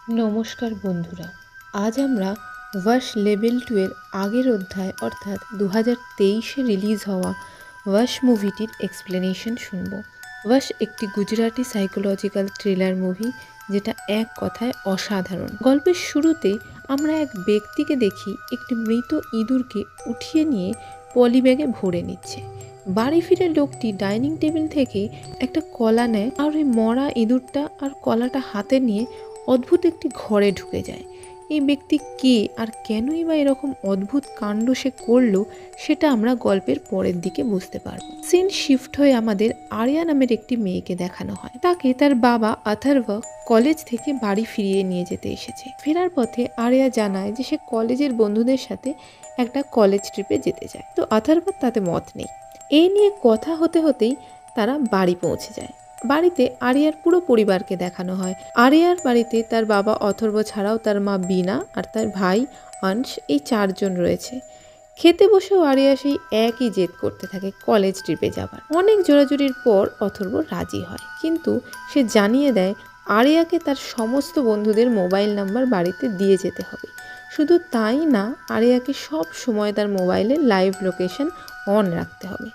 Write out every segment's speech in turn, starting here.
নমস্কার বন্ধুরা, আজ আমরা ওয়াশ লেভেল 2 এর আগের অধ্যায় অর্থাৎ 2023-এ রিলিজ হওয়া ওয়াশ মুভিটির এক্সপ্লেনেশন শুনব। ওয়াশ একটি গুজরাটি সাইকোলজিক্যাল থ্রিলার মুভি, যেটা এক কথায় অসাধারণ। গল্পের শুরুতেই আমরা এক ব্যক্তিকে দেখি একটি মৃত ইঁদুরকে উঠিয়ে নিয়ে পলিব্যাগে ভরে নিচ্ছে। বাড়ি ফিরে লোকটি ডাইনিং টেবিল থেকে একটা কলা নেয় আর ওই মরা ইঁদুরটা আর কলাটা হাতে নিয়ে অদ্ভুত একটি ঘরে ঢুকে যায়। এই ব্যক্তি কে আর কেনই বা এরকম অদ্ভুত কাণ্ড সে করলো, সেটা আমরা গল্পের পরের দিকে বুঝতে পারবো। সিন শিফট হয়ে আমাদের আরিয়া নামের একটি মেয়েকে দেখানো হয়। তাকে তার বাবা অথর্ব কলেজ থেকে বাড়ি ফিরিয়ে নিয়ে যেতে এসেছে। ফেরার পথে আরিয়া জানায় যে সে কলেজের বন্ধুদের সাথে একটা কলেজ ট্রিপে যেতে চায়, তো অথর্ব তাতে মত নেই। এই নিয়ে কথা হতে হতেই তারা বাড়ি পৌঁছে যায়। বাড়িতে আরিয়ার পুরো পরিবারকে দেখানো হয়। আরিয়ার বাড়িতে তার বাবা অথর্ব ছাড়াও তার মা বিনা আর তার ভাই অংশ, এই 4 জন রয়েছে। খেতে বসেও আরিয়া সেই একই জেদ করতে থাকে কলেজ ট্রিপে যাবার। অনেক জোরাজুরির পর অথর্ব রাজি হয়, কিন্তু সে জানিয়ে দেয় আরিয়াকে তার সমস্ত বন্ধুদের মোবাইল নাম্বার বাড়িতে দিয়ে যেতে হবে। শুধু তাই না, আরিয়াকে সব সময় তার মোবাইলে লাইভ লোকেশন অন রাখতে হবে।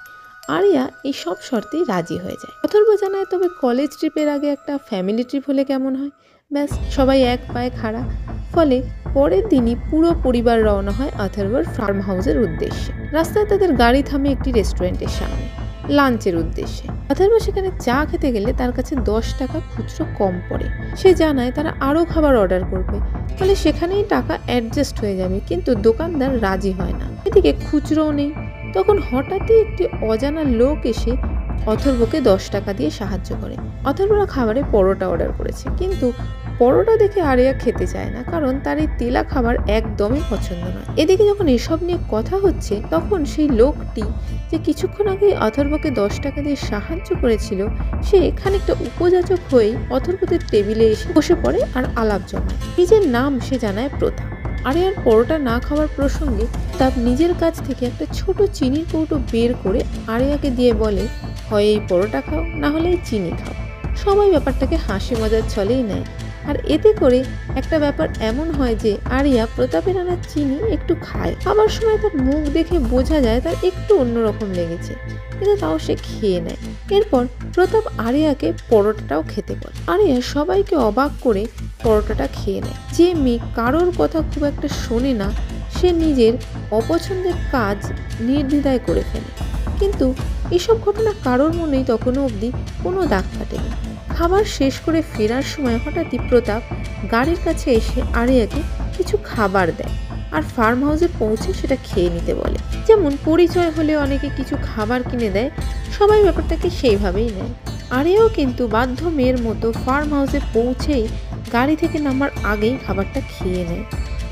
আরিয়া এই সব শর্তেই রাজি হয়ে যায়। অথর্ব জানায় তবে কলেজ ট্রিপের আগে একটা ফ্যামিলি ট্রিপ হলে কেমন হয়। ব্যাস, সবাই এক পায়ে খাড়া। ফলে পরের দিনই পুরো পরিবার রওনা হয় অথর্বর ফার্ম হাউসের উদ্দেশ্যে। রাস্তায় তাদের গাড়ি থামে একটি রেস্টুরেন্টের সামনে লাঞ্চের উদ্দেশ্যে। অথর্ব সেখানে চা খেতে গেলে তার কাছে 10 টাকা খুচরো কম পড়ে। সে জানায় তারা আরও খাবার অর্ডার করবে, ফলে সেখানেই টাকা অ্যাডজাস্ট হয়ে যাবে, কিন্তু দোকানদার রাজি হয় না। এদিকে খুচরোও নেই। তখন হঠাৎই একটি অজানা লোক এসে অথর্বকে 10 টাকা দিয়ে সাহায্য করে। অথর্বরা খাবারে পরোটা অর্ডার করেছে, কিন্তু পরোটা দেখে আরিয়া খেতে চায় না, কারণ তার এই তেলা খাবার একদমই পছন্দ নয়। এদিকে যখন এসব নিয়ে কথা হচ্ছে, তখন সেই লোকটি যে কিছুক্ষণ আগে অথর্বকে 10 টাকা দিয়ে সাহায্য করেছিল, সে খানিকটা উপযাচক হয়েই অথর্বদের টেবিলে এসে বসে পড়ে আর আলাপ জমায়। নিজের নাম সে জানায় প্রতাপ। আরিয়ার পরোটা না খাওয়ার প্রসঙ্গে তার নিজের কাছ থেকে একটা ছোট চিনির কৌটো বের করে আরিয়াকে দিয়ে বলে, হয় এই পরোটা খাও, না হলে এই চিনি খাও। সবাই ব্যাপারটাকে হাসি মজার ছলেই নেয়। আর এতে করে একটা ব্যাপার এমন হয় যে আরিয়া প্রতাপের আনা চিনি একটু খায়। খাবার সময় তার মুখ দেখে বোঝা যায় তার একটু অন্যরকম লেগেছে, কিন্তু তাও সে খেয়ে নেয়। এরপর প্রতাপ আরিয়াকে পরোটাটাও খেতে বলে। আরিয়া সবাইকে অবাক করে পরোটাটা খেয়ে নেয়। যে মেয়ে কারোর কথা খুব একটা শোনে না, সে নিজের অপছন্দের কাজ নির্দ্বিধায় করে ফেলে। কিন্তু এসব ঘটনা কারোর মনেই তখনও অবধি কোনো দাগ কাটেনি। খাবার শেষ করে ফেরার সময় হঠাৎই প্রতাপ গাড়ির কাছে এসে আরিয়াকে কিছু খাবার দেয় আর ফার্ম হাউসে পৌঁছে সেটা খেয়ে নিতে বলে। যেমন পরিচয় হলে অনেকে কিছু খাবার কিনে দেয়, সবাই ব্যাপারটাকে সেইভাবেই নেয়। আরিয়াও কিন্তু বাধ্য মেয়ের মতো ফার্ম হাউসে পৌঁছেই গাড়ি থেকে নামার আগেই খাবারটা খেয়ে নেয়।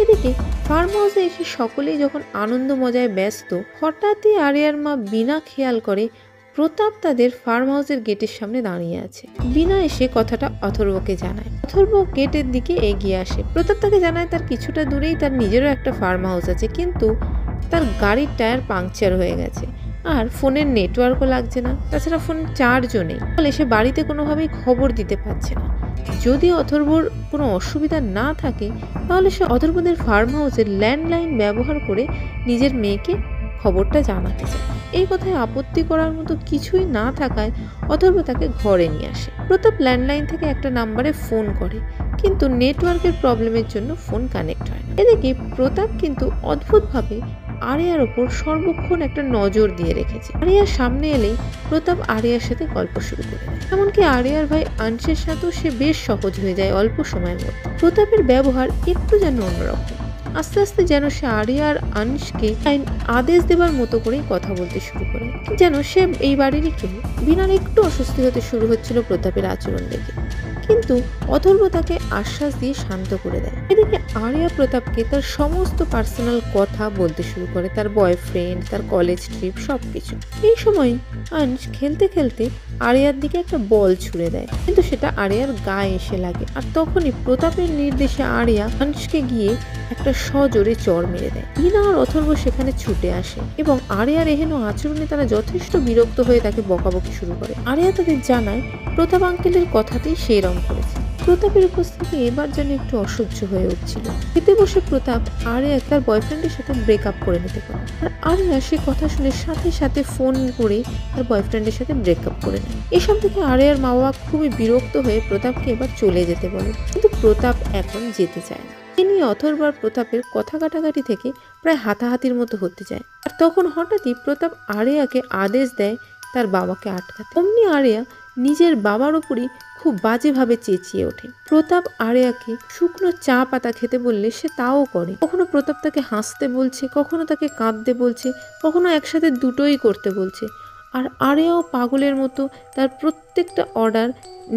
এদিকে ফার্ম হাউসে এসে সকলেই যখন আনন্দ মজায় ব্যস্ত, হঠাৎই আরিয়ার মা বিনা খেয়াল করে প্রতাপ তাদের ফার্ম হাউসের গেটের সামনে দাঁড়িয়ে আছে। বিনা এসে কথাটা অথর্বকে জানায়। অথর্ব গেটের দিকে এগিয়ে আসে। প্রতাপ তাকে জানায় তার কিছুটা দূরেই তার নিজেরও একটা ফার্ম হাউস আছে, কিন্তু তার গাড়ির টায়ার পাংচার হয়ে গেছে আর ফোনের নেটওয়ার্কও লাগছে না। তাছাড়া ফোন চার্জও নেই, ফলে সে বাড়িতে কোনোভাবেই খবর দিতে পারছে না। যদি অথর্বর কোনো অসুবিধা না থাকে, তাহলে সে অথর্বদের ফার্ম হাউসের ল্যান্ডলাইন ব্যবহার করে নিজের মেয়েকে খবরটা জানাতে চায়। এই কথায় আপত্তি করার মতো কিছুই না থাকায় অথর্ব তাকে ঘরে নিয়ে আসে। প্রতাপ ল্যান্ডলাইন থেকে একটা নাম্বারে ফোন করে, কিন্তু নেটওয়ার্কের প্রবলেমের জন্য ফোন কানেক্ট হয় না। এদিকে প্রতাপ কিন্তু অদ্ভুতভাবে আরিয়ার ওপর সর্বক্ষণ একটা নজর দিয়ে রেখেছে। আরিয়ার সামনে এলেই প্রতাপ আরিয়ার সাথে গল্প শুরু করে দেয়। এমনকি আরিয়ার ভাই অংশের সাথেও সে বেশ সহজ হয়ে যায় অল্প সময়ের মধ্যে। প্রতাপের ব্যবহার একটু যেন অন্যরকম। আস্তে আস্তে যেন সে আরিয়া আর অংশকে আদেশ দেবার মতো করেই কথা বলতে শুরু করে, যেন সে এই বাড়িরই কেউ। বিনার একটু অস্বস্তি হতে শুরু হচ্ছিল প্রতাপের আচরণ দেখে, কিন্তু অথর্ব তাকে আশ্বাস দিয়ে শান্ত করে দেয়। এদিকে আরিয়া প্রতাপকে তার সমস্ত পার্সোনাল কথা বলতে শুরু করে, তার বয়ফ্রেন্ড, তার কলেজ ট্রিপ, সবকিছু। এই সময় অংশ খেলতে খেলতে আরিয়ার দিকে একটা বল ছুড়ে দেয়, কিন্তু সেটা আরিয়ার গায়ে এসে লাগে। আর তখনই প্রতাপের নির্দেশে আরিয়া অংশকে গিয়ে একটা সজোরে চড় মেরে দেয়। বিনা আর অথর্ব সেখানে ছুটে আসে এবং আরিয়ার এহেন আচরণে তারা যথেষ্ট বিরক্ত হয়ে তাকে বকাবকি শুরু করে। আরিয়া তাদের জানায় প্রতাপ আঙ্কেলের কথাতেই সে এরম করেছে। প্রতাপের উপস্থিতি এবার যেন একটু অসহ্য হয়ে উঠছিল। খেতে বসে প্রতাপ আরিয়া তার বয়ফ্রেন্ডের সাথে ব্রেকআপ করে নিতে পারে, আর আরিয়া সে কথা শুনে সাথে সাথে ফোন করে তার বয়ফ্রেন্ডের সাথে ব্রেকআপ করে নেয়। এসব থেকে আরিয়ার মা বাবা খুবই বিরক্ত হয়ে প্রতাপকে এবার চলে যেতে বলে, কিন্তু প্রতাপ এখন যেতে চায় না। তিনি অথর্ব আর প্রতাপের কথা কাটাকাটি থেকে প্রায় হাতাহাতির মতো হতে যায়, আর তখন হঠাৎই প্রতাপ আরিয়াকে আদেশ দেয় তার বাবাকে আটকাতে। অমনি আরিয়া নিজের বাবার উপরই খুব বাজেভাবে চেঁচিয়ে ওঠে। প্রতাপ আরিয়াকে শুকনো চা পাতা খেতে বললে সে তাও করে। কখনো প্রতাপ তাকে হাসতে বলছে, কখনো তাকে কাঁদতে বলছে, কখনো একসাথে দুটোই করতে বলছে। আর আরিয়াও পাগলের মতো তার প্রত্যেকটা অর্ডার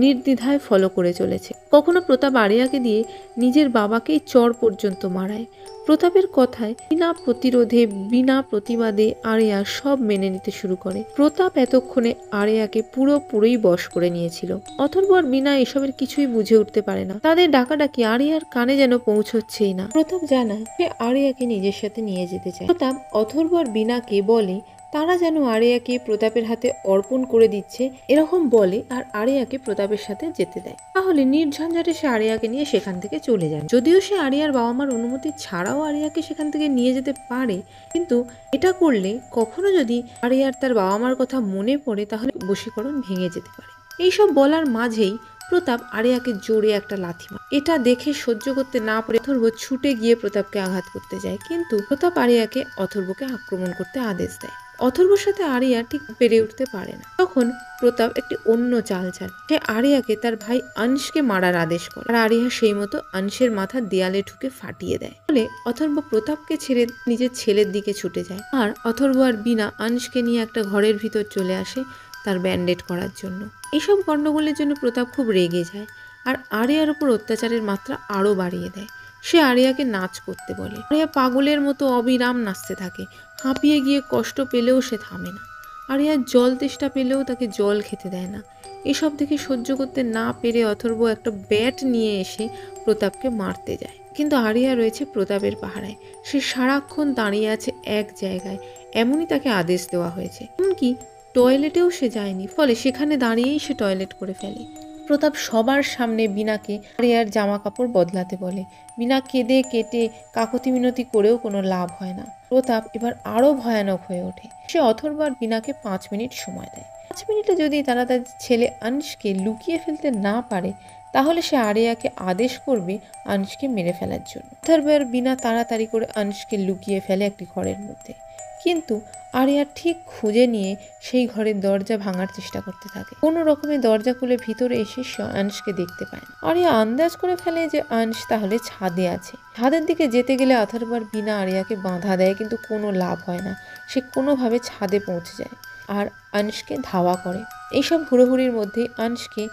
নির্দ্বিধায় ফলো করে চলেছে। কখনো প্রতাপ আরিয়াকে দিয়ে নিজের বাবাকেই চর পর্যন্ত মারায়। প্রতাপের কথায় বিনা প্রতিরোধে বিনা প্রতিবাদে আরিয়া সব মেনে নিতে শুরু করে। প্রতাপ এতক্ষণে আরিয়াকে পুরোপুরি বশ করে নিয়েছিল। অথর্ব আর বিনা এসবের কিছুই বুঝে উঠতে পারে না। তাদের ডাকাডাকি আরিয়ার কানে যেন পৌঁছচ্ছেই না। প্রতাপ জানায় সে আরিয়াকে নিজের সাথে নিয়ে যেতে চায়। প্রতাপ অথর্ব আর বিনাকে বলে তারা যেন আরিয়াকে প্রতাপের হাতে অর্পণ করে দিচ্ছে এরকম বলে, আর আরিয়াকে প্রতাপের সাথে যেতে দেয়। তাহলে নির্ঝঞ্ঝাটে সে আরিয়াকে নিয়ে সেখান থেকে চলে যায়। যদিও সে আরিয়ার বাবা মার অনুমতি ছাড়াও আরিয়াকে সেখান থেকে নিয়ে যেতে পারে, কিন্তু এটা করলে কখনো যদি আরিয়ার তার বাবা মার কথা মনে পড়ে তাহলে বশীকরণ ভেঙে যেতে পারে। এইসব বলার মাঝেই প্রতাপ আরিয়াকে জোরে একটা লাথি মারে। এটা দেখে সহ্য করতে না পারে অথর্ব ছুটে গিয়ে প্রতাপকে আঘাত করতে যায়, কিন্তু প্রতাপ আরিয়াকে অথর্বকে আক্রমণ করতে আদেশ দেয়। অথর্বর সাথে আরিয়া ঠিক পেরে উঠতে পারে না। তখন প্রতাপ একটি অন্য চাল চাল। সে আরিয়াকে তার ভাই অংশকে মারার আদেশ করে, আর আরিয়া সেই মতো অংশের মাথা দেয়ালে ঢুকে ফাটিয়ে দেয়। ফলে অথর্ব প্রতাপকে ছেড়ে নিজের ছেলের দিকে ছুটে যায়, আর অথর্ব আর বিনা অংশকে নিয়ে একটা ঘরের ভিতর চলে আসে তার ব্যান্ডেড করার জন্য। এইসব গন্ডগোলের জন্য প্রতাপ খুব রেগে যায়, আর আরিয়ার উপর অত্যাচারের মাত্রা আরো বাড়িয়ে দেয়। সে আরিয়াকে নাচ করতে বলে। আরিয়া পাগলের মতো অবিরাম নাচতে থাকে। হাঁপিয়ে গিয়ে কষ্ট পেলেও সে থামে না। আরিয়ার জল তেষ্টা পেলেও তাকে জল খেতে দেয় না। এসব থেকে সহ্য করতে না পেরে অথর্ব একটা ব্যাট নিয়ে এসে প্রতাপকে মারতে যায়, কিন্তু আরিয়া রয়েছে প্রতাপের পাহারায়। সে সারাক্ষণ দাঁড়িয়ে আছে এক জায়গায়, এমনই তাকে আদেশ দেওয়া হয়েছে। এমনকি টয়লেটেও সে যায়নি, ফলে সেখানে দাঁড়িয়েই সে টয়লেট করে ফেলে। প্রতাপ সবার সামনে বিনাকে আরিয়ার জামা কাপড় বদলাতে বলে। বিনা কেঁদে কেটে কাকতি মিনতি করেও কোনো লাভ হয় না। প্রতাপ এবার আরো ভয়ানক হয়ে ওঠে। সে অথর্ব আর বিনাকে 5 মিনিট সময় দেয়। 5 মিনিটে যদি তারা তার ছেলে অংশকে লুকিয়ে ফেলতে না পারে, তাহলে সে আরিয়াকে আদেশ করবে অংশকে মেরে ফেলার জন্য। অথর্ব আর বিনা তাড়াতাড়ি করে অংশকে লুকিয়ে ফেলে একটি ঘরের মধ্যে, কিন্তু আরিয়া ঠিক খুঁজে নিয়ে সেই ঘরের দরজা ভাঙার চেষ্টা করতে থাকে। কোনো রকমে দরজা খুলে ভিতরে এসে সে অংশকে দেখতে পায় না। আরিয়া আন্দাজ করে ফেলে যে অংশ তাহলে ছাদে আছে। ছাদের দিকে যেতে গেলে অথর্ব আর বিনা আরিয়াকে বাধা দেয়, কিন্তু কোনো লাভ হয় না। সে কোনোভাবে ছাদে পৌঁছে যায় আর অংশকে ধাওয়া করে। এইসব হুড়োহুড়ির মধ্যেই অংশকে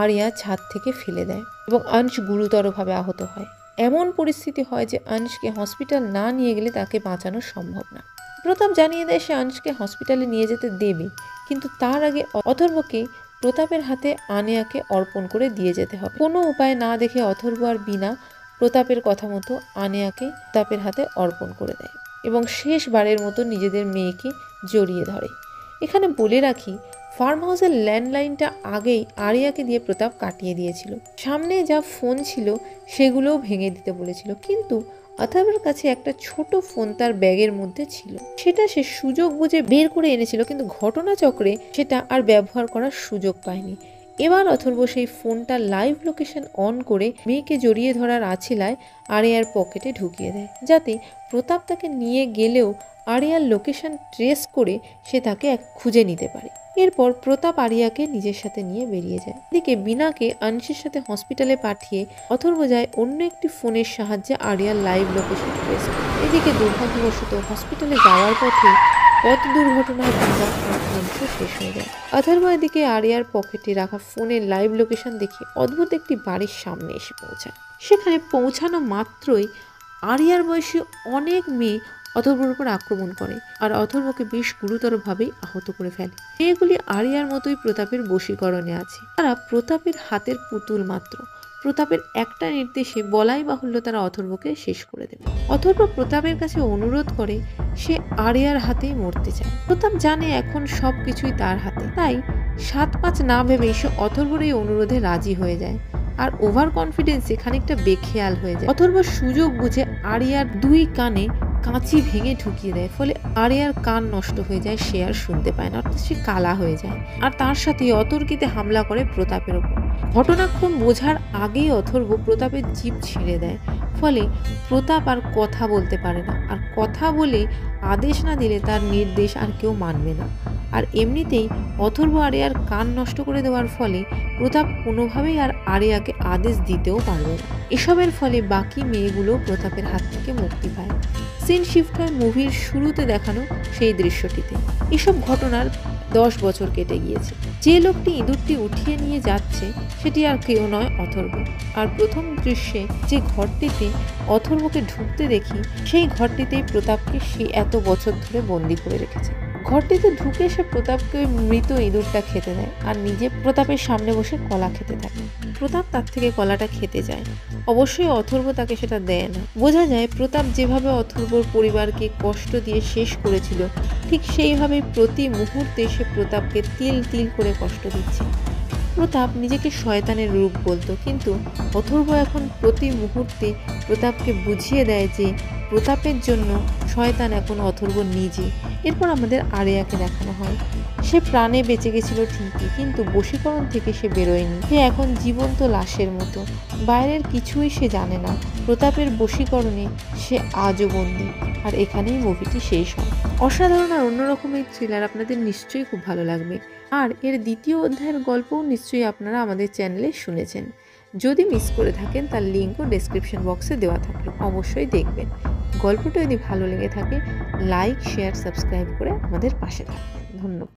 আরিয়া ছাদ থেকে ফেলে দেয় এবং অংশ গুরুতরভাবে আহত হয়। এমন পরিস্থিতি হয় যে অংশকে হসপিটাল না নিয়ে গেলে তাকে বাঁচানো সম্ভব না। প্রতাপ জানিয়ে দেয় সে অংশকে হসপিটালে নিয়ে যেতে দেবে, কিন্তু তার আগে অথর্বকে প্রতাপের হাতে আনিয়াকে অর্পণ করে দিয়ে যেতে হবে। কোনো উপায় না দেখে অথর্ব আর বিনা প্রতাপের কথা মতো আনিয়াকে প্রতাপের হাতে অর্পণ করে দেয় এবং শেষবারের মতো নিজেদের মেয়েকে জড়িয়ে ধরে। এখানে বলে রাখি, ফার্ম হাউসের ল্যান্ডলাইনটা আগেই আরিয়াকে দিয়ে প্রতাপ কাটিয়ে দিয়েছিল। সামনে যা ফোন ছিল সেগুলোও ভেঙে দিতে বলেছিল, কিন্তু অথর্বের কাছে একটা ছোট ফোন তার ব্যাগের মধ্যে ছিল। সেটা সে সুযোগ বুঝে বের করে এনেছিল, কিন্তু ঘটনাচক্রে সেটা আর ব্যবহার করার সুযোগ পায়নি। এবার অথর্ব সেই ফোনটা লাইভ লোকেশন অন করে মেয়েকে জড়িয়ে ধরার আছিলায় আরিয়ার পকেটে ঢুকিয়ে দেয়, যাতে প্রতাপ তাকে নিয়ে গেলেও আরিয়ার লোকেশন ট্রেস করে সে তাকে খুঁজে নিতে পারে। এরপর প্রতাপ আরিয়াকে নিজের সাথে নিয়ে বেরিয়ে যায়। এদিকে বিনাকে অংশের সাথে হসপিটালে পাঠিয়ে অথর্ব যায় অন্য একটি ফোনের সাহায্যে আরিয়ার লাইভ লোকেশন ট্রেস করে। এদিকে দুর্ভাগ্যবশত হসপিটালে যাওয়ার পথে পথ দুর্ঘটনায় বিনা অংশ শেষ হয়ে যায়। অথর্ব এদিকে আরিয়ার পকেটে রাখা ফোনের লাইভ লোকেশন দেখে অদ্ভুত একটি বাড়ির সামনে এসে পৌঁছায়। সেখানে পৌঁছানো মাত্রই আরিয়ার বয়সী অনেক মেয়ে অথর্বর উপর আক্রমণ করে আর অথর্বকে বেশ গুরুতরভাবেই আহত করে ফেলে। মেয়েগুলি আরিয়ার মতোই প্রতাপের বশীকরণে আছে। তারা প্রতাপের হাতের পুতুল মাত্র। প্রতাপের একটা নির্দেশে বলাই বাহুল্য তারা অথর্বকে শেষ করে দেবে। অথর্ব প্রতাপের কাছে অনুরোধ করে সে আরিয়ার হাতেই মরতে চায়। প্রতাপ জানে এখন সবকিছুই তার হাতে, তাই 7-5 না ভেবে সে অথর্বর এই অনুরোধে রাজি হয়ে যায়। আর ওভার কনফিডেন্সে খানিকটা বেখেয়াল হয়ে যায়। অথর্ব সুযোগ বুঝে আরিয়ার 2 কানে কাঁচি ভেঙে ঢুকিয়ে দেয়, ফলে আরিয়ার কান নষ্ট হয়ে যায়, সে আর শুনতে পায় না, অর্থাৎ সে কালা হয়ে যায়। আর তার সাথে অতর্কিতে হামলা করে প্রতাপের ওপর। ঘটনাক্রম বোঝার আগেই অথর্ব প্রতাপের জিভ ছিঁড়ে দেয়, ফলে প্রতাপ আর কথা বলতে পারে না, আর কথা বলে আদেশ না দিলে তার নির্দেশ আর কেউ মানবে না। আর এমনিতেই অথর্ব আরিয়ার কান নষ্ট করে দেওয়ার ফলে প্রতাপ কোনোভাবেই আর আরিয়াকে আদেশ দিতেও পারবে না। এসবের ফলে বাকি মেয়েগুলো প্রতাপের হাত থেকে মুক্তি পায়। সিন শিফট হয় মুভির শুরুতে দেখানো সেই দৃশ্যটিতে। এসব ঘটনার 10 বছর কেটে গিয়েছে। যে লোকটি ইঁদুরটি উঠিয়ে নিয়ে যাচ্ছে সেটি আর কেউ নয়, অথর্ব। আর প্রথম দৃশ্যে যে ঘরটিতে অথর্বকে ঢুকতে দেখি, সেই ঘরটিতেই প্রতাপকে সে এত বছর ধরে বন্দি করে রেখেছে। ঘরটিতে ঢুকে সে প্রতাপকে ওই মৃত ইঁদুরটা খেতে দেয় আর নিজে প্রতাপের সামনে বসে কলা খেতে থাকে। প্রতাপ তার থেকে কলাটা খেতে যায়, অবশ্যই অথর্ব তাকে সেটা দেয় না। বোঝা যায় প্রতাপ যেভাবে অথর্বর পরিবারকে কষ্ট দিয়ে শেষ করেছিল, ঠিক সেইভাবেই প্রতি মুহূর্তে সে প্রতাপকে তিল তিল করে কষ্ট দিচ্ছে। প্রতাপ নিজেকে শয়তানের রূপ বলতো, কিন্তু অথর্ব এখন প্রতি মুহূর্তে প্রতাপকে বুঝিয়ে দেয় যে প্রতাপের জন্য শয়তান এখন অথর্ব নিজে। এরপর আমাদের আরিয়াকে দেখানো হয়। সে প্রাণে বেঁচে গেছিল ঠিকই, কিন্তু বশীকরণ থেকে সে বেরোয়নি। সে এখন জীবন্ত লাশের মতো, বাইরের কিছুই সে জানে না। প্রতাপের বশীকরণে সে আজও বন্দী। আর এখানেই মুভিটি শেষ হয়। অসাধারণ আর অন্যরকমের থ্রিলার আপনাদের নিশ্চয়ই খুব ভালো লাগবে। আর এর দ্বিতীয় অধ্যায়ের গল্পও নিশ্চয়ই আপনারা আমাদের চ্যানেলে শুনেছেন। যদি মিস করে থাকেন তার লিঙ্কও ডেসক্রিপশন বক্সে দেওয়া থাকবে, অবশ্যই দেখবেন। গল্পটা যদি ভালো লেগে থাকে লাইক, শেয়ার, সাবস্ক্রাইব করে আমাদের পাশে থাকবেন। ধন্যবাদ।